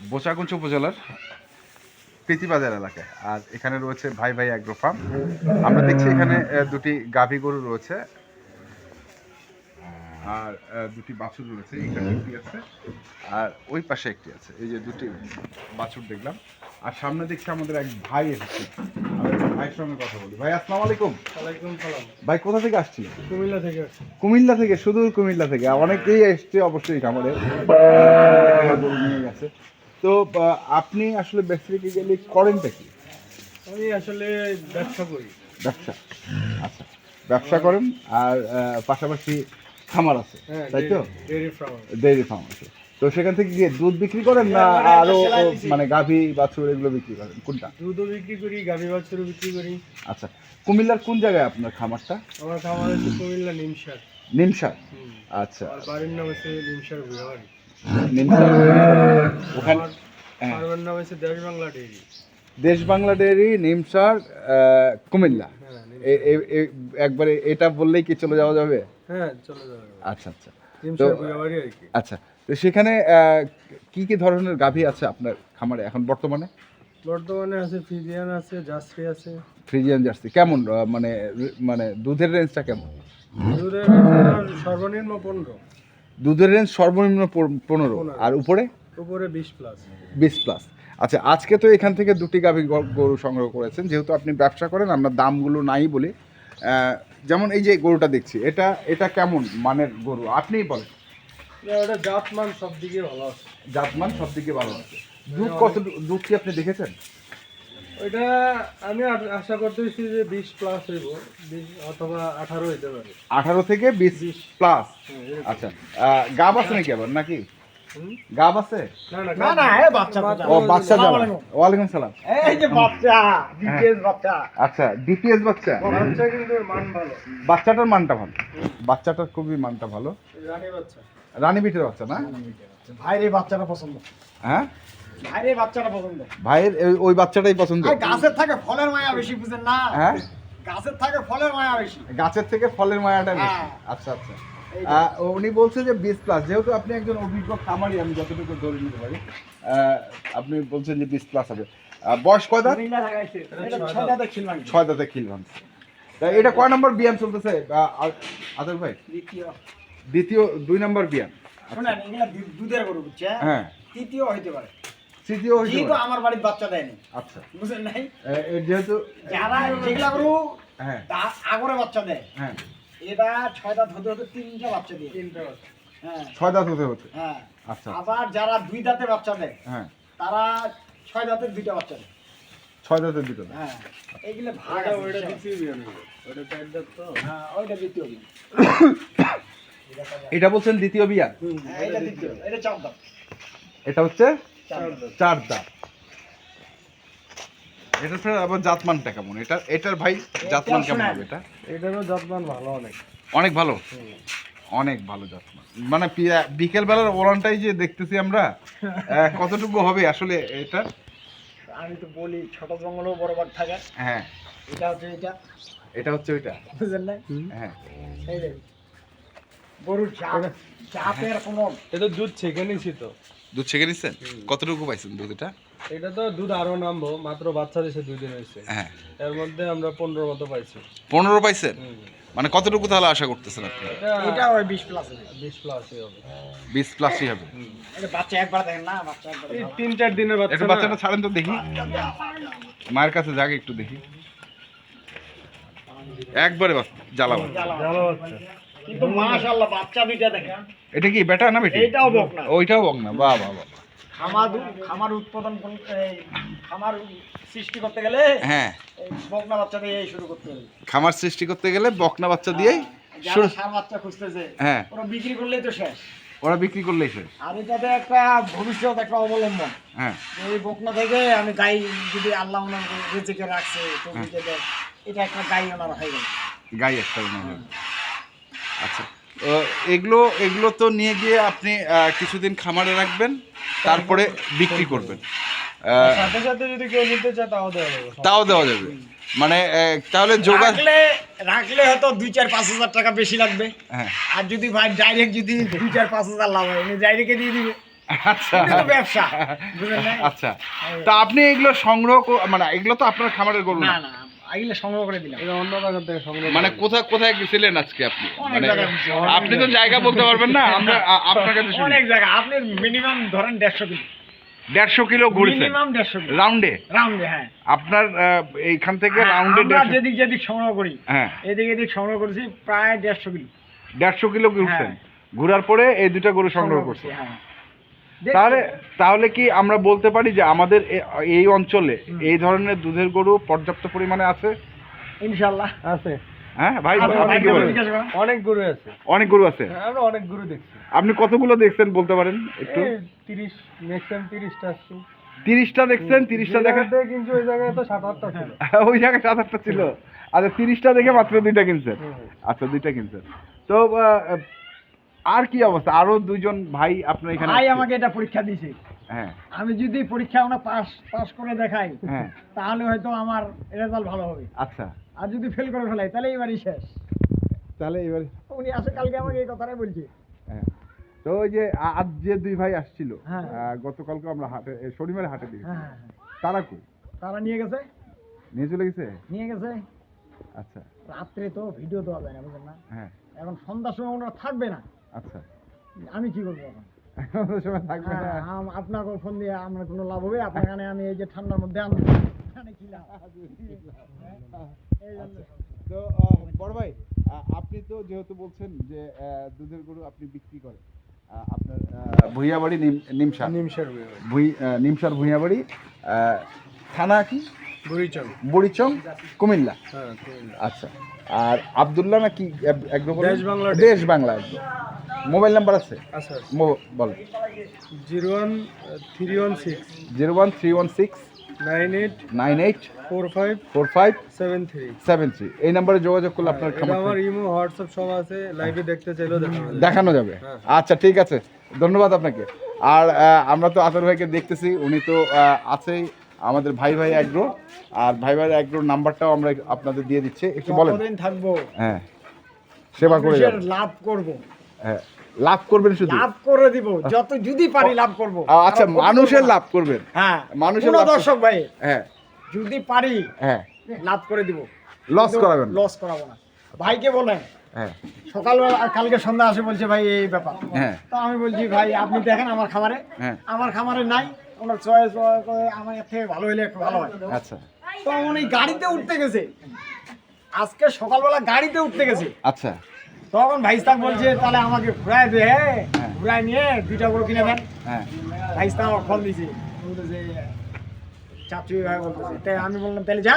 বোচাগঞ্জ উপজেলার প্রীতিবাজার এলাকায়। আর এখানে রয়েছে ভাই ভাই অ্যাগ্রো ফার্ম। আমরা দেখছি এখানে দুটি গাভী গরু রয়েছে আর দুটি বাছুর রয়েছে। এখানে একটি আছে আর ওই পাশে একটি আছে। এই যে দুটি বাছুর দেখলাম। আর সামনে দেখছি আমাদের এক ভাই এসেছে। আমরা ভাইয়ের সঙ্গে কথা বলি। ভাই আসসালামু আলাইকুম। ওয়ালাইকুম সালাম। ভাই কোথা থেকে আসছি? কুমিল্লা থেকে আসছি। কুমিল্লা থেকে, সুদূর কুমিল্লা থেকে। অনেকেই এসছে অবশ্যই খামারে গরু নিয়ে গেছে। তো আপনি আসলে বেসিক্যালি করেনটা কি? আমি আসলে ব্যবসা করি। ব্যবসা, আচ্ছা ব্যবসা করেন আর পাশাপাশি খামার আছে, তাই তো? ডেইরি ফার্ম আছে। তো সেখান থেকে গিয়ে দুধ বিক্রি করেন না আরো মানে গাভী বাছুর এগুলো বিক্রি করেন, কোনটা? দুধও বিক্রি করি, গাভী বাছুরও বিক্রি করি। আচ্ছা, কুমিল্লার কোন জায়গায় আপনার খামারটা? আমার খামার হচ্ছে কুমিল্লা নিমসার। নিমসার, আচ্ছা। আর বাড়ির নাম হচ্ছে নিমসার ভুয়াবাড়ি। নিমসার ওখানে ফার্মের নাম হচ্ছে দেশ বাংলা ডেইরি। দেশ বাংলা ডেইরি, নিমসার, কুমিল্লা। একবারে এটা বললেই কি চলে যাওয়া যাবে? হ্যাঁ, চলে যাবে। আচ্ছা আচ্ছা। নিমসার ভুয়াবাড়ি আর কি। আচ্ছা, তো সেখানে কি কি ধরনের গাভী আছে আপনার খামারে এখন বর্তমানে? বর্তমানে আছে ফ্রিজিয়ান আছে, জার্সি আছে। ফ্রিজিয়ান জার্সি কেমন, মানে মানে দুধের রেঞ্জটা কেমন? দুধের সর্বনিম্ন 15। দুধের রেঞ্জ সর্বনিম্ন 15 আর উপরে? উপরে 20 প্লাস। 20 প্লাস। আচ্ছা, আজকে তো এখান থেকে দুটি গাভী গরু সংগ্রহ করেছেন। যেহেতু আপনি ব্যবসা করেন, আমরা দামগুলো নাই বলি। যেমন এই যে গরুটা দেখছি, এটা কেমন মানের গরু আপনিই বলেন। ওটা জাতমান সব দিকে ভালো আছে। জাতমান সব দিকে ভালো আছে। দুধ কত, দুধ কি আপনি দেখেছেন? ওইটা আমি আশা করতেছি যে 20 প্লাস হইব, 20 অথবা 18 হইতে পারে। 18 থেকে 20 প্লাস। আচ্ছা, গাব আছে নাকি আবার নাকি? গাব আছে? না না, এই বাচ্চা। ও বাচ্চা যাবে। ওয়ালাইকুম সালাম। এই যে বাচ্চা, ডিপিএস বাচ্চা। আচ্ছা, ডিপিএস বাচ্চা। বাচ্চা কিন্তু মান ভালো। বাচ্চাটার মানটা ভালো, বাচ্চাটার খুবই মানটা ভালো। রানী বাচ্চা। রানী বিটের বাচ্চা না? ভাইরে বাচ্চাটা পছন্দ। হ্যাঁ, ভাইরে বাচ্চাটা পছন্দ। ভাইয়ের ওই বাচ্চাটাই পছন্দ। গাছের থাকে ফলের মায়া বেশি, বুঝেন না? হ্যাঁ, গাছের থাকে ফলের মায়া বেশি। গাছের থেকে ফলের মায়াটা বেশি। হ্যাঁ। আচ্ছা আচ্ছা। উনি বলছে যে 20 প্লাস। যেহেতু আপনি একজন অভিজ্ঞ খামারি, আমি যতটুকু ধরে নিতে পারি, আপনি বলছেন যে 20 প্লাস হবে। বয়স কয় দাঁত? 6 দাঁতে খিল ভাঙছে। 6 দাঁতে খিল ভাঙছে। এটা কয় নম্বর বিয়ান চলতেছে আদর ভাই? দ্বিতীয় 2 নম্বর বিয়ান। শুনেন, এগুলা দুধের গরু, বুঝছেন? হ্যাঁ, তৃতীয় হইতে পারে। তৃতীয় হইতে যেহেতু পারে। আমার বাড়ির বাচ্চা দেয়নি, আচ্ছা, বুঝেন নাই? যেহেতু যারা যেগুলা গরু হ্যাঁ আগরে বাচ্চা দেয়, হ্যাঁ, এটা 6 দাঁত হতে হতে 3টা বাচ্চা দিয়ে। 3টা বাচ্চা। হ্যাঁ 6 দাঁত হতে হতে। হ্যাঁ। আচ্ছা, আবার যারা 2 দাঁতে বাচ্চা দেয়, হ্যাঁ তারা 6 দাঁতের 2টা বাচ্চা দেয়। 6 দাঁতের দুটো। হ্যাঁ, এইগুলা ভাগ আছে। ওইটা দ্বিতীয় বিয়ান, ওইটা 4 দাঁত তো। হ্যাঁ, ওইটা দ্বিতীয় বিয়ান। এটা বলছেন দ্বিতীয় বিয়ান? হ্যাঁ, এটা দ্বিতীয়, এটা 4 দাঁত। এটা হচ্ছে 4 দাঁত। 4 দাঁত। এটা স্যার আবার জাতমানটা কেমন? এটার ভাই জাতমান কেমন হবে? এটারও জাতমান ভালো, অনেক অনেক ভালো, অনেক ভালো জাতমান। মানে বিকেল বেলার ওলানটাই যে দেখতেছি আমরা, কতটুকু হবে আসলে এটা? আমি তো বলি, ছোট জঙ্গলেও বড় বাঘ থাকে। হ্যাঁ, এটা হচ্ছে এটা হচ্ছে ওইটা, বুঝলেন না? হ্যাঁ। এই যে গরুর জাতের কোনো, এটা দুধ ছেঁকে নিছি তো। দুধ ছেঁকে নিচ্ছেন? কতটুকু পাইছেন দুধ এটা? এটা তো দুধ আরো নামবো, মাত্র বাচ্চা দিয়েছে 2 দিন হয়েছে। হ্যাঁ, এর মধ্যে আমরা 15 মতো পাইছি। 15 পাইছেন? মানে কতটুকু তাহলে আশা করতেছেন আপনি? এটা ওই 20 প্লাস হবে। 20 প্লাসই হবে। 20 প্লাসই হবে। এটা বাচ্চা একবার দেখেন না, বাচ্চা একবার। এই 3-4 দিনের বাচ্চা। একটু বাচ্চাটা ছাড়েন তো দেখি, মায়ের কাছে যাক একটু দেখি। একবারে জ্বালাবো বাচ্চা, কিন্তু মাশাআল্লাহ বাচ্চা দুইটা দেখেন। এটা কি বেটা না বেটি? এইটাও বকনা। ওইটাও বকনা। বাহ বাহ বাহ। খামার উৎপাদন, খামার সৃষ্টি করতে গেলে হ্যাঁ, এই বকনা বাচ্চা দিয়ে শুরু করতে হবে। খামার সৃষ্টি করতে গেলে বকনা বাচ্চা দিয়েই যারা ষাঁড় বাচ্চা খুঁজতেছে, হ্যাঁ, ওরা বিক্রি করলেই তো শেষ। ওরা বিক্রি করলেই শেষ। আর এটাতে একটা ভবিষ্যৎ, একটা অবলম্বন। হ্যাঁ, এই বকনা থেকে আমি গাই, যদি আল্লাহ ওনার রেজেকে রাখছে তো এটা একটা গাই ওনার হয়ে গেল। গাই একটা উন্নয়ন। আচ্ছা, এগুলো তো নিয়ে গিয়ে আপনি কিছুদিন খামারে রাখবেন, তারপরে বিক্রি করবেন। সাথে সাথে যদি কেউ নিতে চায় তাও দেওয়া যাবে। মানে তাহলে জোগাড় রাখলে হয়তো 2-4-5 হাজার টাকা বেশি লাগবে। হ্যাঁ, আর যদি ভাই ডাইরেক্ট যদি 2-4-5 হাজার লাভ হয়, উনি ডাইরেক্টে দিয়ে দিবে। আচ্ছা এটা তো ব্যবসা, বুঝলেন না? আচ্ছা, তা আপনি এগুলো সংগ্রহ মানে এগুলো তো আপনার খামারের গরু না না, না, এগুলো সংগ্রহ করে দিলাম। এটা অন্য জায়গা থেকে সংগ্রহ মানে করা। কোথায় কোথায় গেছিলেন আজকে আপনি? অনেক মানে জায়গায় ঘুরছি, আপনি তো জায়গা বলতে পারবেন না, আমরা আপনার কাছে শুনি। অনেক জায়গা। আপনি মিনিমাম ধরেন 150 কিলো, 150 কিলো ঘুরছেন মিনিমাম 150 কিলো রাউন্ডে? রাউন্ডে। হ্যাঁ, আপনার এইখান থেকে রাউন্ডে আমরা যেদিক যেদিক সংগ্রহ করি, হ্যাঁ এদিক এদিক সংগ্রহ করেছি প্রায় 150 কিলো 150 কিলো ঘুরছেন, হ্যাঁ। ঘোরার পরে এই দুটা গরু সংগ্রহ করছেন। হ্যাঁ। তাহলে তাহলে কি আমরা বলতে পারি যে আমাদের এই অঞ্চলে হুম। এই ধরনের দুধের গরু পর্যাপ্ত পরিমাণে আছে? ইনশাআল্লাহ আছে, হ্যাঁ ভাই, আছে, আপনি কি ভাইকে বলেন? জিজ্ঞাসা করেন। অনেক গরু আছে। অনেক গরু আছে, আমরা অনেক গরু দেখছি। আপনি কতগুলো দেখছেন বলতে পারেন একটু? এই 30 ম্যাক্সিমাম 30টা আছে। 30টা দেখছেন? 30টা দেখেন? কিন্তু ওই জায়গায় তো 7-8টা ছিল। ওই জায়গায় 7-8টা ছিল। আচ্ছা, 30টা দেখে মাত্র 2টা কিনছেন? হুম। আচ্ছা, 2টা কিনছেন। তো আর কি অবস্থা? আরো দুইজন ভাই আপনার এখানে ভাই আসছে। আমাকে এটা পরীক্ষা দিয়েছে। হ্যাঁ আমি যদি পরীক্ষা আমরা পাস করে দেখাই, হ্যাঁ তাহলে হয়তো আমার রেজাল্ট ভালো হবে। আচ্ছা, আর যদি ফেল করে ফেলাই তাহলে এবারই শেষ। তাহলে এবার উনি আসে কালকে আমাকে এই কথাটাই বলছে। হ্যাঁ। তো ওই যে আজ যে দুই ভাই আসছিল, হ্যাঁ। গতকালকে আমরা হাটে শনিবারে হাটে দিয়েছি, হ্যাঁ, হ্যাঁ, তারা কই? তারা নিয়ে গেছে। নিয়ে চলে গেছে? নিয়ে গেছে আচ্ছা রাত্রে, তো ভিডিও দেওয়া যায় না, বুঝলেন না? হ্যাঁ এখন সন্ধ্যার সময় ওনারা থাকবে না, আচ্ছা। আমি কি করবো এখন? ওই সময় থাকবে না। আপনাকে ফোন দিয়ে আমার কোনো লাভ হবে? আপনার কানে আমি এই যে ঠান্ডার মধ্যে আনবো, এখানে কি লাভ? এই জন্য। তো বড় ভাই, আপনি তো যেহেতু বলছেন যে দুধের গরু আপনি বিক্রি করেন, আপনার ভুইয়াবাড়ি নিমসার নিমসার নিমসার ভুইয়াবাড়ি, থানা কি? বুড়িচং। বুড়িচং, কুমিল্লা। হ্যাঁ, আচ্ছা, আর আব্দুল্লাহ নাকি একদম দেশ বাংলা। দেশ বাংলা একদম। মোবাইল নাম্বার আছে? আচ্ছা, বলেন। 01316 01316 98 98 45 45 73। 73, এই নাম্বারে যোগাযোগ করলে আপনার এটা খামার আমার ইমো হোয়াটসঅ্যাপ সব আছে, লাইভে দেখতে চাইলেও দেখানো যাবে। দেখানো যাবে। হ্যাঁ। আচ্ছা, ঠিক আছে, ধন্যবাদ আপনাকে। আর আমরা তো আতর ভাইকে দেখতেছি, উনি তো আছেই আমাদের ভাই ভাই অ্যাগ্রো, আর ভাই ভাই অ্যাগ্রোর নাম্বারটাও আমরা আপনাদের দিয়ে দিচ্ছি, একটু বলেন। কতদিন থাকবো, হ্যাঁ, সেবা করে মানুষের যাবেন। লাভ করব, হ্যাঁ, লাভ করবেন শুধু? লাভ করে দিব, যত যদি পারি লাভ করব। আচ্ছা, আরো মানুষের করবো না। লাভ করবেন? হ্যাঁ, মানুষের কোনো লাভ করবেন। দর্শক ভাই হ্যাঁ যদি পারি হ্যাঁ, লাভ করে দিব, লস করাবেন না। লস করাবো না। ভাইকে বলেন, হ্যাঁ সকালবেলা আর কালকে সন্ধ্যা আসে বলছে ভাই এই ব্যাপার। হ্যাঁ তো আমি বলছি ভাই আপনি দেখেন আমার খামারে, হ্যাঁ আমার খামারে নাই, ওনার চয়েস করে আমার এর থেকে ভালো হলে একটু ভালো হয়। আচ্ছা তো উনি গাড়িতে উঠতে গেছে, আজকে সকালবেলা গাড়িতে উঠতে গেছে, আচ্ছা তখন ভাইস্তাক বলছে তাহলে আমাকে ঘুরায় দে, ঘুরায় নিয়ে 2টা গরু কিনে দেন। হ্যাঁ ভাইস্তাক আমার ফোন দিয়েছে, বলতেছে চাচু ভাই বলতেছে, তাই আমি বললাম তাহলে যা,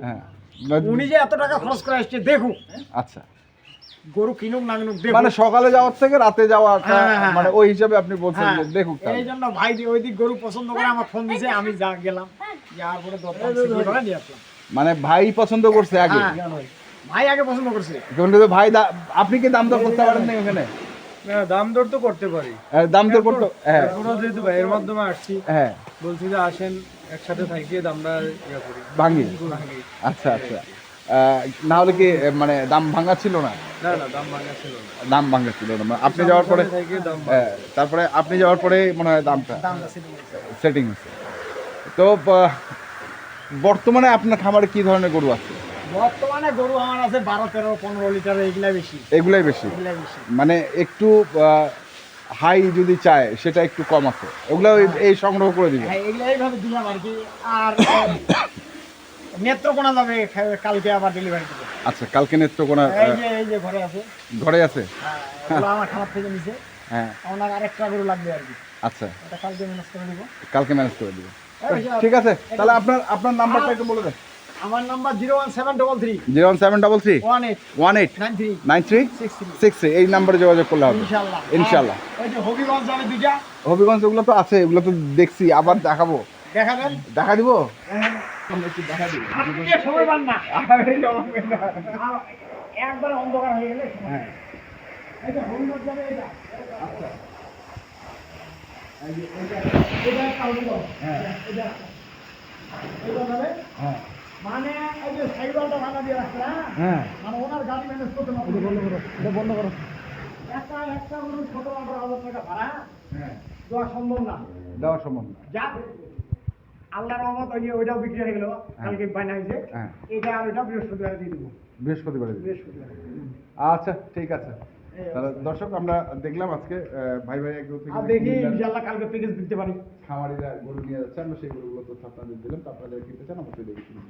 হ্যাঁ উনি যে এত টাকা খরচ করে আসছে দেখুক, আচ্ছা, গরু কিনুক না কিনুক দেখুক। মানে সকালে যাওয়ার থেকে রাতে যাওয়াটা, হ্যাঁ, হ্যাঁ, মানে ওই হিসাবে আপনি বলছেন হ্যাঁ, যে দেখুক তাহলে। এই জন্য ভাই ওই দিক গরু পছন্দ করে আমার ফোন দিয়েছে, আমি যা গেলাম, যাওয়ার পরে দরদাম সিদ্ধি করে নিয়ে আসলাম। মানে ভাই পছন্দ করছে আগে? হ্যাঁ, ভাই আগে পছন্দ করছে। কিন্তু তো ভাই আপনি কি দাম দর করতে পারেন না ওখানে? না, দাম দর তো করতে পারি। দাম দর করতে, হ্যাঁ পুরো যেহেতু ভাইয়ের মাধ্যমে আসছি, হ্যাঁ বলছি যে আসেন একসাথে থাকিয়ে দামটা ইয়া করি। ভাঙি। ভাঙি। আচ্ছা আচ্ছা, না হলে কি মানে দাম ভাঙা ছিল না? না না, দাম ভাঙা ছিল না। দাম ভাঙা ছিল না, মানে আপনি যাওয়ার পরে, সামনে থাকিয়ে দাম ভাঙা। হ্যাঁ, তারপরে আপনি যাওয়ার পরে মনে হয় দামটা দামটা সিদ্ধি করেছে। সেটিং হচ্ছে। তো বর্তমানে আপনার খামারে কি ধরনের গরু আছে? বর্তমানে গরু আমার আছে 12, 13, 15 লিটার, এইগুলা বেশি, এগুলাই বেশি, এগুলা বেশি। মানে একটু হাই যদি চায় সেটা একটু কম আছে, ওগুলো এই সংগ্রহ করে দিবে। হ্যাঁ, এগুলা এইভাবে দিলাম আর কি। আর নেত্রকোনা যাবে কালকে আবার ডেলিভারি দিবে। আচ্ছা, কালকে নেত্রকোনা এই যে ঘরে আছে, ঘরে আছে? হ্যাঁ, এগুলো আমার খামার থেকে নিছে। হ্যাঁ ওনার আরেকটা গরু লাগবে আর কি, আচ্ছা, এটা কালকে ম্যানেজ করে দিব। কালকে ম্যানেজ করে দিবে। ঠিক আছে, তাহলে আপনার নাম্বারটা একটু বলে দেন। আমার নাম্বার 01733 01733 18 18 93 93 63। 63, এই নাম্বারে যোগাযোগ করলে হবে ইনশাআল্লাহ ইনশাআল্লাহ। ওই যে হবিগঞ্জ যাবে 2টা, হবিগঞ্জ ওগুলো তো আছে, ওগুলো তো দেখছি, আবার দেখাবো, দেখাবেন। দেখা দিব। একটু দেখা দিই, আপনি সময় পান না, একবার অন্ধকার হয়ে গেলে। হ্যাঁ এই যে হবিগঞ্জ যাবে এটা, আচ্ছা এটা কালুগঞ্জ, হ্যাঁ এটা যাবে। হ্যাঁ মানে এই যে সাইকেলটা ভাড়া দিয়ে রাখছে না, হ্যাঁ মানে ওনার গাড়ি ম্যানেজ করতে পারবে। এটা বন্ধ করো, এটা বন্ধ করো। একটা গরু 17-18 হাজার টাকা ভাড়া, হ্যাঁ দেওয়া সম্ভব না। দেওয়া সম্ভব না। যাক আল্লাহর রহমত ওই যে ওইটাও বিক্রি হয়ে গেল, কালকে বায়না হয়েছে। হ্যাঁ। এটা আর ওইটা বৃহস্পতিবার দিয়ে দেবো। বৃহস্পতিবারে দিবেন। বৃহস্পতিবার। আচ্ছা ঠিক আছে। তাহলে দর্শক আমরা দেখলাম আজকে ভাই ভাই এগ্রো থেকে আর দেখি ইনশাআল্লাহ কালকে প্যাকেজ দিতে পারি। খামারিরা গরু নিয়ে যাচ্ছে, আমরা সেই গরুগুলো তথ্য আপনাদের দিলাম। তো আপনারা যারা কিনতে চান অবশ্যই দেখে শুনে